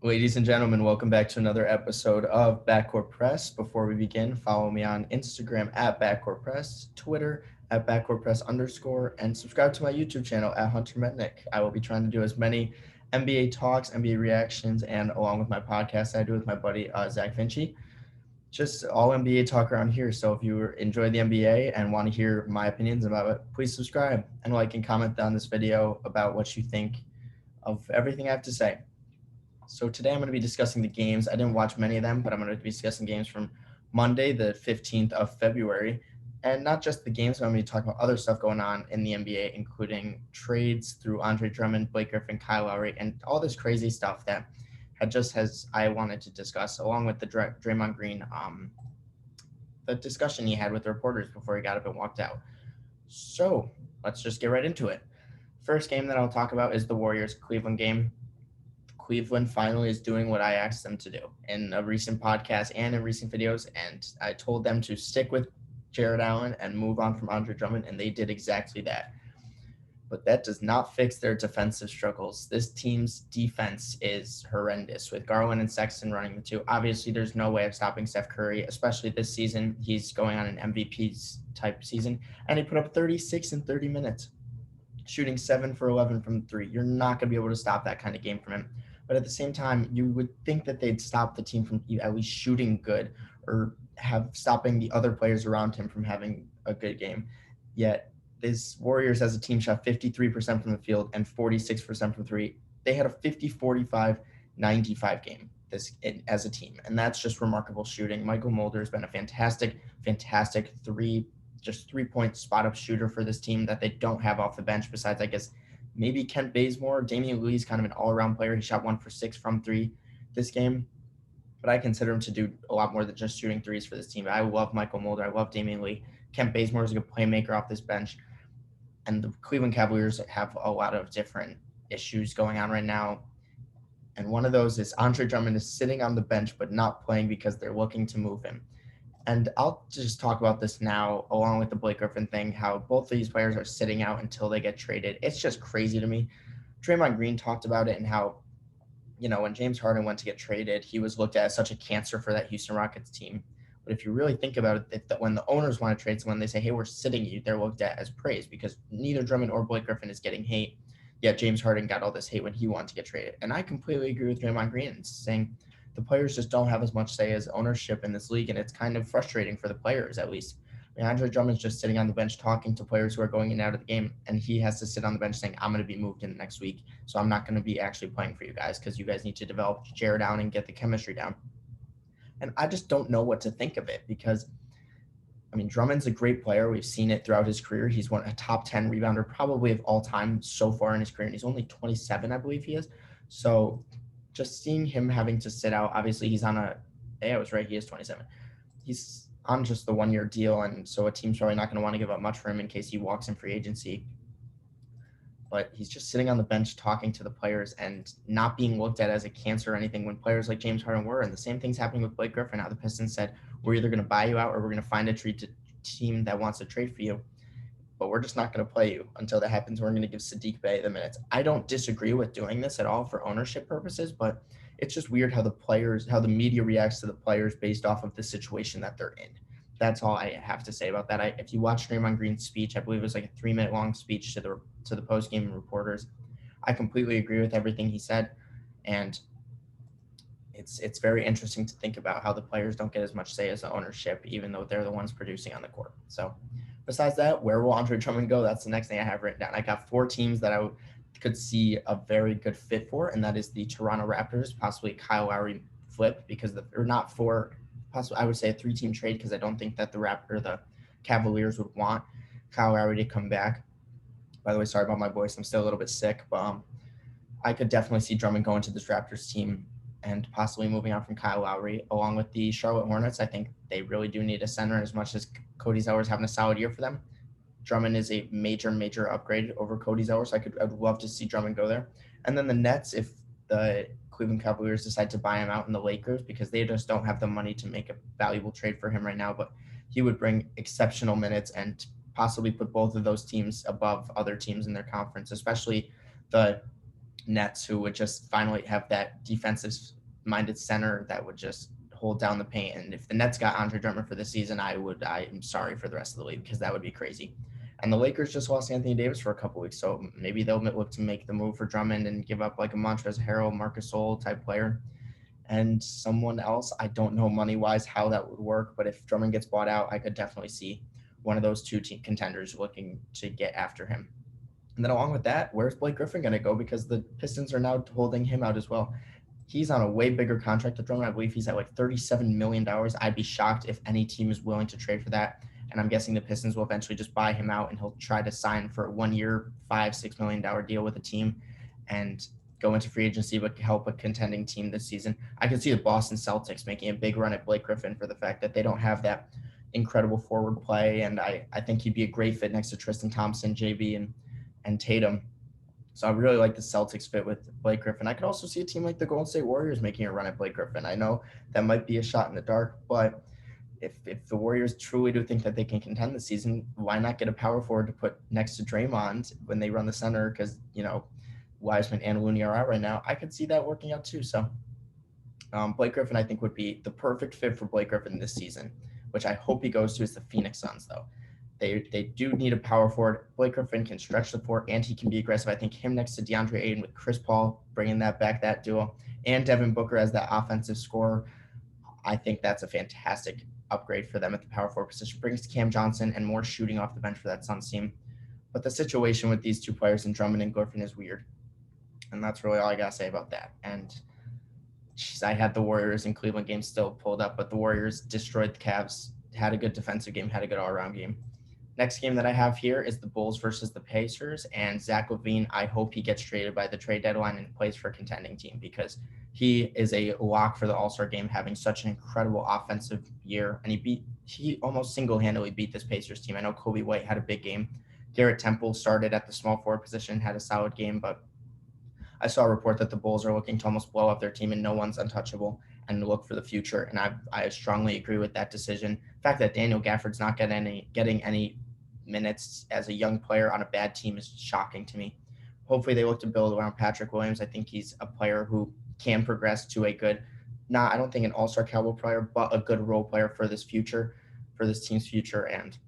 Ladies and gentlemen, welcome back to another episode of Backcourt Press. Before we begin, follow me on Instagram at Backcourt Press, Twitter at Backcourt Press _, and subscribe to my YouTube channel at Hunter Metnick. I will be trying to do as many NBA talks, NBA reactions, and along with my podcast I do with my buddy Zach Vinci. Just all NBA talk around here. So if you enjoy the NBA and want to hear my opinions about it, please subscribe and like and comment on this video about what you think of everything I have to say. So today I'm going to be discussing the games. I didn't watch many of them, but I'm going to be discussing games from Monday, the 15th of February. And not just the games, but I'm going to be talking about other stuff going on in the NBA, including trades through Andre Drummond, Blake Griffin, Kyle Lowry, and all this crazy stuff that I wanted to discuss, along with the Draymond Green, the discussion he had with the reporters before he got up and walked out. So let's just get right into it. First game that I'll talk about is the Warriors-Cleveland game. Cleveland finally is doing what I asked them to do in a recent podcast and in recent videos, and I told them to stick with Jared Allen and move on from Andre Drummond, and they did exactly that. But that does not fix their defensive struggles. This team's defense is horrendous with Garland and Sexton running the two. Obviously, there's no way of stopping Steph Curry, especially this season. He's going on an MVP type season, and he put up 36 in 30 minutes, shooting 7 for 11 from 3. You're not going to be able to stop that kind of game from him. But at the same time, you would think that they'd stop the team from at least shooting good or have stopping the other players around him from having a good game. Yet this Warriors as a team shot 53% from the field and 46% from three. They had a 50-45-95 game as a team, and that's just remarkable shooting. Michael Mulder has been a fantastic three-point spot-up shooter for this team that they don't have off the bench besides, I guess, maybe Kent Bazemore. Damian Lee's kind of an all-around player. He shot 1 for 6 from 3 this game, but I consider him to do a lot more than just shooting threes for this team. I love Michael Mulder. I love Damian Lee. Kent Bazemore is a good playmaker off this bench, and the Cleveland Cavaliers have a lot of different issues going on right now, and one of those is Andre Drummond is sitting on the bench but not playing because they're looking to move him. And I'll just talk about this now, along with the Blake Griffin thing, how both of these players are sitting out until they get traded. It's just crazy to me. Draymond Green talked about it and how, when James Harden went to get traded, he was looked at as such a cancer for that Houston Rockets team. But if you really think about it, when the owners want to trade someone, they say, hey, we're sitting you, they're looked at as praise because neither Drummond or Blake Griffin is getting hate. Yet James Harden got all this hate when he wanted to get traded. And I completely agree with Draymond Green saying – the players just don't have as much say as ownership in this league, and it's kind of frustrating for the players, at least. Andre Drummond's just sitting on the bench talking to players who are going in and out of the game, and he has to sit on the bench saying, I'm going to be moved in the next week, so I'm not going to be actually playing for you guys because you guys need to develop Jared down and get the chemistry down. And I just don't know what to think of it because, Drummond's a great player. We've seen it throughout his career. He's a top 10 rebounder probably of all time so far in his career, and he's only 27, I believe he is. So just seeing him having to sit out, obviously he's on I was right, he is 27. He's on just the 1-year deal, and so a team's probably not going to want to give up much for him in case he walks in free agency. But he's just sitting on the bench talking to the players and not being looked at as a cancer or anything when players like James Harden were. And the same thing's happening with Blake Griffin. Now the Pistons said, we're either going to buy you out or we're going to find a team that wants to trade for you. But we're just not going to play you until that happens. We're going to give Saddiq Bey the minutes. I don't disagree with doing this at all for ownership purposes, but it's just weird how the media reacts to the players based off of the situation that they're in. That's all I have to say about that. If you watch Draymond Green's speech, I believe it was like a 3-minute long speech to the post-game reporters. I completely agree with everything he said, and it's very interesting to think about how the players don't get as much say as the ownership, even though they're the ones producing on the court. So besides that, where will Andre Drummond go? That's the next thing I have written down. I got 4 teams that I could see a very good fit for, and that is the Toronto Raptors, possibly Kyle Lowry flip, I would say a 3-team trade because I don't think that the Cavaliers would want Kyle Lowry to come back. By the way, sorry about my voice. I'm still a little bit sick, but I could definitely see Drummond going to this Raptors team and possibly moving on from Kyle Lowry. Along with the Charlotte Hornets, I think they really do need a center as much as Cody Zeller's having a solid year for them. Drummond is a major upgrade over Cody Zeller, so I'd love to see Drummond go there. And then the Nets, if the Cleveland Cavaliers decide to buy him out in the Lakers because they just don't have the money to make a valuable trade for him right now, but he would bring exceptional minutes and possibly put both of those teams above other teams in their conference, especially the Nets, who would just finally have that defensive-minded center that would just hold down the paint. And if the Nets got Andre Drummond for the season, I'm sorry for the rest of the league, because that would be crazy. And the Lakers just lost Anthony Davis for a couple weeks, so maybe they'll look to make the move for Drummond and give up like a Montrezl Harrell, Marcus Gasol type player, and someone else. I don't know money-wise how that would work, but if Drummond gets bought out, I could definitely see one of those two team contenders looking to get after him. And then along with that, where's Blake Griffin going to go? Because the Pistons are now holding him out as well. He's on a way bigger contract than Drummond. I believe he's at like $37 million. I'd be shocked if any team is willing to trade for that. And I'm guessing the Pistons will eventually just buy him out, and he'll try to sign for a 1 year, $5-6 million deal with a team and go into free agency, but help a contending team this season. I could see the Boston Celtics making a big run at Blake Griffin for the fact that they don't have that incredible forward play. And I think he'd be a great fit next to Tristan Thompson, JB, and Tatum. So I really like the Celtics fit with Blake Griffin. I could also see a team like the Golden State Warriors making a run at Blake Griffin. I know that might be a shot in the dark, but if the Warriors truly do think that they can contend this season, why not get a power forward to put next to Draymond when they run the center? Because, Wiseman and Looney are out right now. I could see that working out too. So Blake Griffin, I think, would be the perfect fit for Blake Griffin this season, which I hope he goes to, is the Phoenix Suns, though. They do need a power forward. Blake Griffin can stretch the floor, and he can be aggressive. I think him next to DeAndre Ayton with Chris Paul, bringing that duo, and Devin Booker as that offensive scorer, I think that's a fantastic upgrade for them at the power forward position. Brings Cam Johnson and more shooting off the bench for that Suns team. But the situation with these two players in Drummond and Griffin is weird. And that's really all I got to say about that. And I had the Warriors in Cleveland game still pulled up, but the Warriors destroyed the Cavs, had a good defensive game, had a good all-around game. Next game that I have here is the Bulls versus the Pacers, and Zach LaVine, I hope he gets traded by the trade deadline and plays for a contending team, because he is a lock for the All-Star game, having such an incredible offensive year. And he almost single-handedly beat this Pacers team. I know Kobe White had a big game. Garrett Temple started at the small forward position, had a solid game, but I saw a report that the Bulls are looking to almost blow up their team and no one's untouchable and look for the future. And I strongly agree with that decision. The fact that Daniel Gafford's not getting any minutes as a young player on a bad team is shocking to me. Hopefully they look to build around Patrick Williams. I think he's a player who can progress to a good, I don't think an all-star caliber player, but a good role player for this team's future. And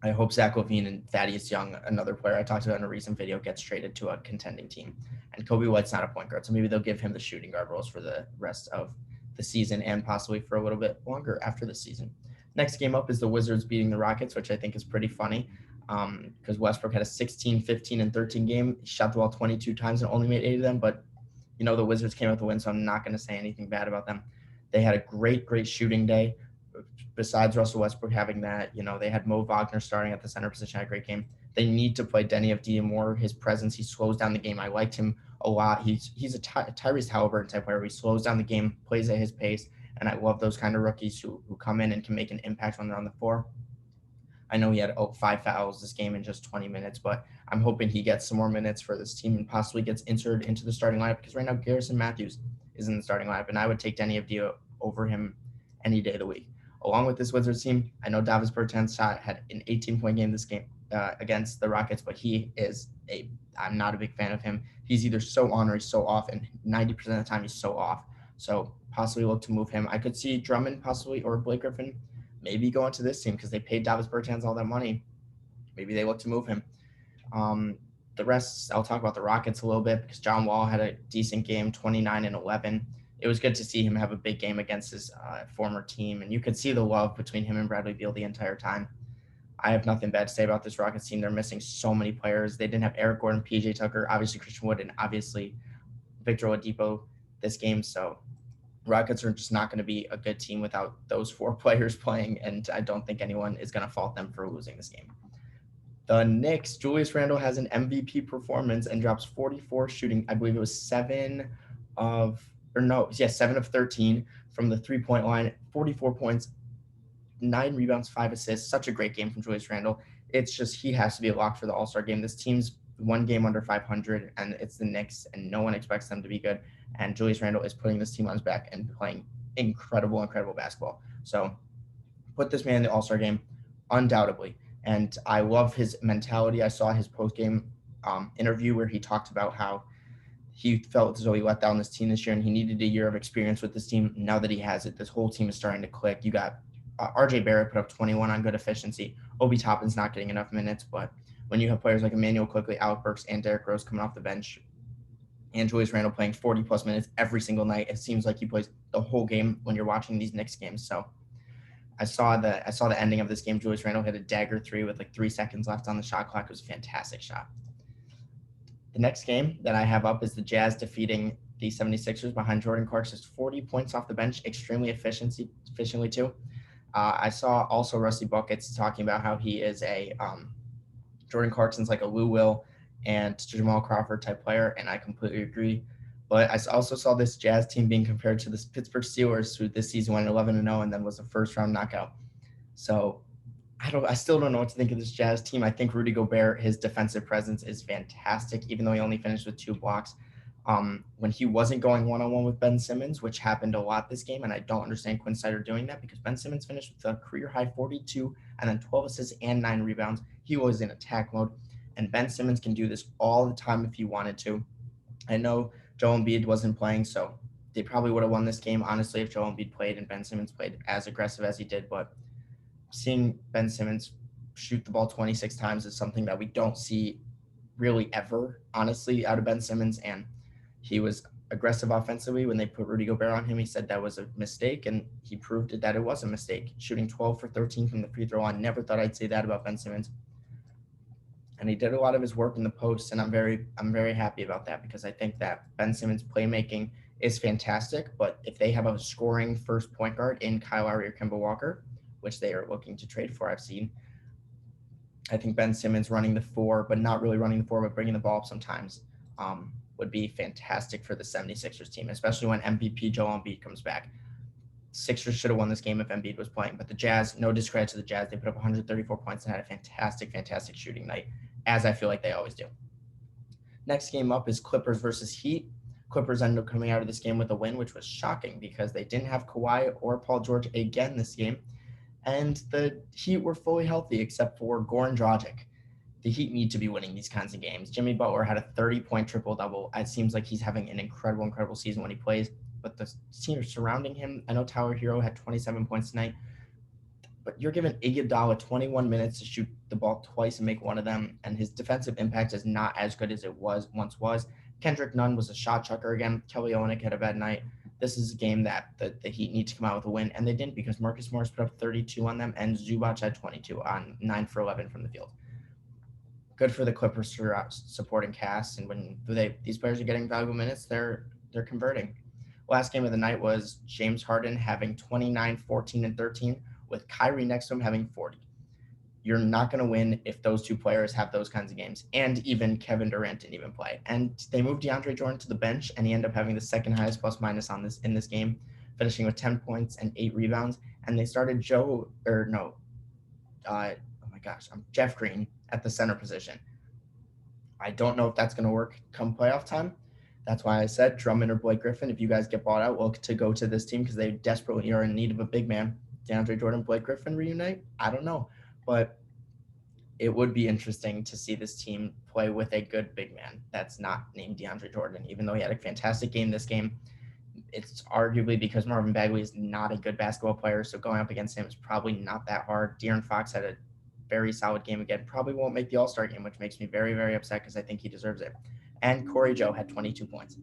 I hope Zach LaVine and Thaddeus Young, another player I talked about in a recent video, gets traded to a contending team. And Kobe White's not a point guard, so maybe they'll give him the shooting guard roles for the rest of the season and possibly for a little bit longer after the season. Next game up is the Wizards beating the Rockets, which I think is pretty funny because Westbrook had a 16, 15, and 13 game. He shot the ball 22 times and only made 8 of them, but the Wizards came out the win, so I'm not going to say anything bad about them. They had a great shooting day. Besides Russell Westbrook having that, they had Mo Wagner starting at the center position, had a great game. They need to play Denny Avdija more. His presence, he slows down the game. I liked him a lot. He's a Tyrese Halliburton type player. He slows down the game, plays at his pace, and I love those kind of rookies who come in and can make an impact when they're on the floor. I know he had 5 fouls this game in just 20 minutes, but I'm hoping he gets some more minutes for this team and possibly gets inserted into the starting lineup, because right now Garrison Matthews is in the starting lineup, and I would take Denny Avdija over him any day of the week. Along with this Wizards team, I know Davis Bertans had an 18-point game this game against the Rockets, but I'm not a big fan of him. He's either so on or he's so off, and 90% of the time he's so off. So possibly look to move him. I could see Drummond possibly, or Blake Griffin maybe go into this team because they paid Davis Bertans all that money. Maybe they look to move him. The rest, I'll talk about the Rockets a little bit because John Wall had a decent game, 29 and 11. It was good to see him have a big game against his former team, and you could see the love between him and Bradley Beal the entire time. I have nothing bad to say about this Rockets team. They're missing so many players. They didn't have Eric Gordon, PJ Tucker, obviously Christian Wood, and obviously Victor Oladipo this game. So Rockets are just not going to be a good team without those 4 players playing, and I don't think anyone is going to fault them for losing this game. The Knicks, Julius Randle has an MVP performance and drops 44 shooting. I believe it was 7 of 13 from the 3-point line, 44 points, 9 rebounds, 5 assists. Such a great game from Julius Randle. It's just he has to be a lock for the All-Star game. This team's 1 game under 500, and it's the Knicks, and no one expects them to be good. And Julius Randle is putting this team on his back and playing incredible basketball. So put this man in the All-Star game, undoubtedly. And I love his mentality. I saw his post-game interview where he talked about how he felt as though he let down this team this year, and he needed a year of experience with this team. Now that he has it, this whole team is starting to click. You got RJ Barrett put up 21 on good efficiency. Obi Toppin's not getting enough minutes, but when you have players like Emmanuel Quickley, Alec Burks, and Derrick Rose coming off the bench, and Julius Randle playing 40-plus minutes every single night, it seems like he plays the whole game when you're watching these Knicks games. So I saw the ending of this game. Julius Randle hit a dagger three with like 3 seconds left on the shot clock. It was a fantastic shot. The next game that I have up is the Jazz defeating the 76ers behind Jordan Clarkson's 40 points off the bench, extremely efficiently too. I saw also Rusty Buckets talking about how he is a Jordan Clarkson's like a Lou Will and Jamal Crawford type player, and I completely agree. But I also saw this Jazz team being compared to the Pittsburgh Steelers, who this season went 11-0 and then was a first-round knockout. So I still don't know what to think of this Jazz team. I think Rudy Gobert, his defensive presence is fantastic, even though he only finished with 2 blocks. When he wasn't going one-on-one with Ben Simmons, which happened a lot this game, and I don't understand Quinn Snyder doing that because Ben Simmons finished with a career-high 42 and then 12 assists and 9 rebounds. He was in attack mode, and Ben Simmons can do this all the time if he wanted to. I know Joel Embiid wasn't playing, so they probably would have won this game, honestly, if Joel Embiid played and Ben Simmons played as aggressive as he did, but seeing Ben Simmons shoot the ball 26 times is something that we don't see really ever, honestly, out of Ben Simmons. And he was aggressive offensively when they put Rudy Gobert on him. He said that was a mistake, and he proved that it was a mistake. Shooting 12 for 13 from the free throw line. Never thought I'd say that about Ben Simmons. And he did a lot of his work in the post, and I'm very happy about that because I think that Ben Simmons' playmaking is fantastic. But if they have a scoring first point guard in Kyle Lowry or Kemba Walker, which they are looking to trade for, I've seen, I think Ben Simmons running the 4, but not really running the 4, but bringing the ball up sometimes, would be fantastic for the 76ers team, especially when MVP Joel Embiid comes back. Sixers should have won this game if Embiid was playing, but the Jazz, no discredit to the Jazz, they put up 134 points and had a fantastic shooting night, as I feel like they always do. Next game up is Clippers versus Heat. Clippers ended up coming out of this game with a win, which was shocking because they didn't have Kawhi or Paul George again this game. And the Heat were fully healthy except for Goran Dragic. The Heat need to be winning these kinds of games. Jimmy Butler had a 30-point triple-double. It seems like he's having an incredible season when he plays. But the team surrounding him, I know Tyler Hero had 27 points tonight, but you're giving Iguodala 21 minutes to shoot the ball twice and make one of them, and his defensive impact is not as good as it once was. Kendrick Nunn was a shot chucker again. Kelly Olynyk had a bad night. This is a game that the Heat need to come out with a win, and they didn't because Marcus Morris put up 32 on them, and Zubac had 22 on 9 for 11 from the field. Good for the Clippers for supporting cast, and when these players are getting valuable minutes, they're converting. Last game of the night was James Harden having 29, 14, and 13, with Kyrie next to him having 40. You're not going to win if those two players have those kinds of games. And even Kevin Durant didn't even play. And they moved DeAndre Jordan to the bench, and he ended up having the second highest plus-minus in this game, finishing with 10 points and 8 rebounds. And they started Jeff Green at the center position. I don't know if that's going to work come playoff time. That's why I said Drummond or Blake Griffin, if you guys get bought out, to go to this team because they desperately are in need of a big man. DeAndre Jordan, Blake Griffin reunite? I don't know. But it would be interesting to see this team play with a good big man that's not named DeAndre Jordan, even though he had a fantastic game this game. It's arguably because Marvin Bagley is not a good basketball player, so going up against him is probably not that hard. De'Aaron Fox had a very solid game again. Probably won't make the All-Star game, which makes me very, very upset because I think he deserves it. And Corey Joe had 22 points.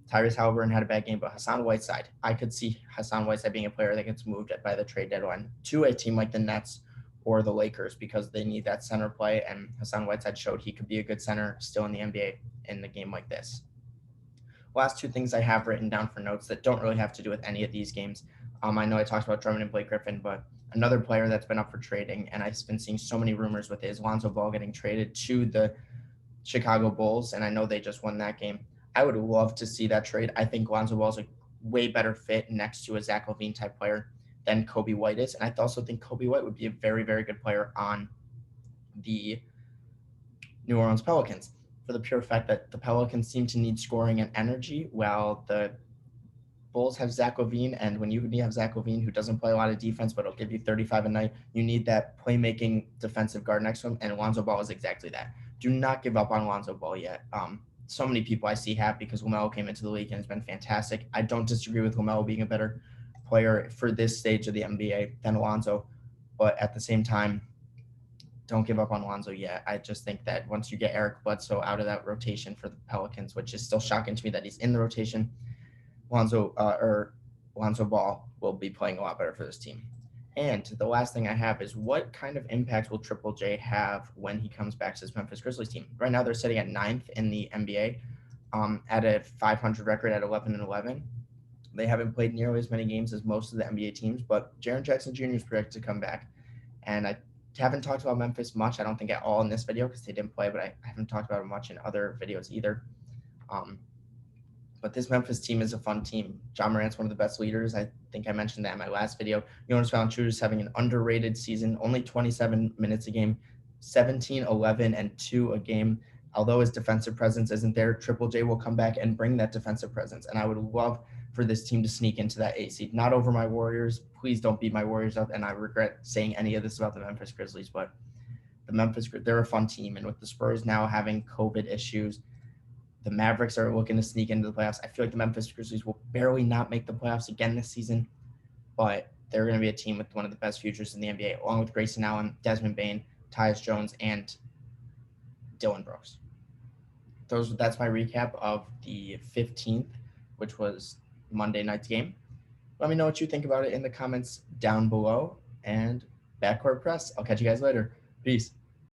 Tyrese Halliburton had a bad game, but Hassan Whiteside, I could see Hassan Whiteside being a player that gets moved by the trade deadline to a team like the Nets or the Lakers because they need that center play, and Hassan Whiteside showed he could be a good center still in the NBA in a game like this. Last two things I have written down for notes that don't really have to do with any of these games. I know I talked about Drummond and Blake Griffin, but another player that's been up for trading, and I've been seeing so many rumors with, is Lonzo Ball getting traded to the Chicago Bulls, and I know they just won that game. I would love to see that trade. I think Lonzo Ball is a way better fit next to a Zach LaVine type player than Kobe White is, and I also think Kobe White would be a very, very good player on the New Orleans Pelicans for the pure fact that the Pelicans seem to need scoring and energy, while the Bulls have Zach LaVine, and when you have Zach LaVine, who doesn't play a lot of defense, but will give you 35 a night, you need that playmaking defensive guard next to him, and Lonzo Ball is exactly that. Do not give up on Lonzo Ball yet. so many people I see have because LaMelo came into the league and has been fantastic. I don't disagree with LaMelo being a better player for this stage of the NBA than Lonzo, but at the same time, don't give up on Lonzo yet. I just think that once you get Eric Bledsoe out of that rotation for the Pelicans, which is still shocking to me that he's in the rotation, Lonzo Ball will be playing a lot better for this team. And the last thing I have is what kind of impact will Triple J have when he comes back to this Memphis Grizzlies team? Right now they're sitting at 9th in the NBA at a 500 record at 11-11. They haven't played nearly as many games as most of the NBA teams, but Jaren Jackson Jr. is projected to come back. And I haven't talked about Memphis much, I don't think at all in this video because they didn't play, but I haven't talked about it much in other videos either. But this Memphis team is a fun team. Ja Morant's one of the best leaders. I think I mentioned that in my last video. Jonas Valanciunas having an underrated season, only 27 minutes a game, 17, 11, and 2 a game. Although his defensive presence isn't there, Triple J will come back and bring that defensive presence. And I would love for this team to sneak into that 8 seed. Not over my Warriors. Please don't beat my Warriors up. And I regret saying any of this about the Memphis Grizzlies, but they're a fun team. And with the Spurs now having COVID issues, the Mavericks are looking to sneak into the playoffs. I feel like the Memphis Grizzlies will barely not make the playoffs again this season, but they're going to be a team with one of the best futures in the NBA, along with Grayson Allen, Desmond Bane, Tyus Jones, and Dylan Brooks. That's my recap of the 15th, which was Monday night's game. Let me know what you think about it in the comments down below. And Backcourt Press. I'll catch you guys later. Peace.